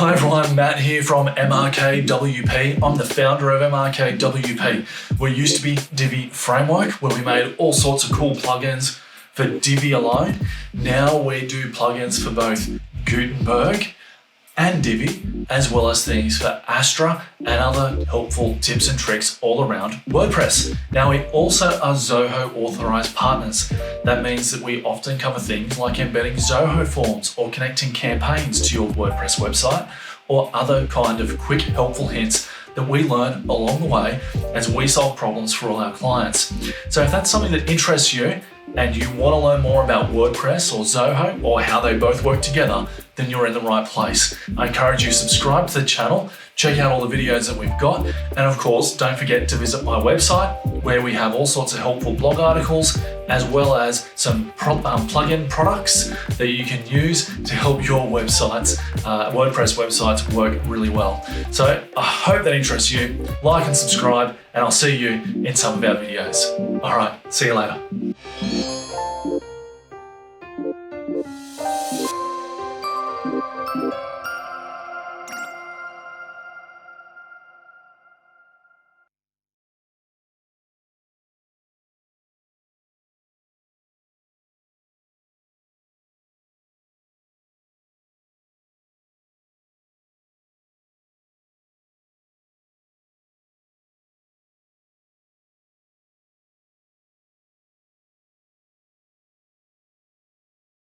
Hi everyone, Matt here from MRKWP. I'm the founder of MRKWP. We used to be Divi Framework, where we made all sorts of cool plugins for Divi alone. Now we do plugins for both Gutenberg and Divi, as well as things for Astra and other helpful tips and tricks all around WordPress. Now we also are Zoho Authorised Partners. That means that we often cover things like embedding Zoho forms or connecting campaigns to your WordPress website, or other kind of quick helpful hints that we learn along the way as we solve problems for all our clients. So if that's something that interests you and you want to learn more about WordPress or Zoho or how they both work together, then you're in the right place. I encourage you to subscribe to the channel, check out all the videos that we've got, and of course, don't forget to visit my website where we have all sorts of helpful blog articles, as well as some plugin products that you can use to help your websites, WordPress websites, work really well. So I hope that interests you. Like and subscribe, and I'll see you in some of our videos. All right, see you later.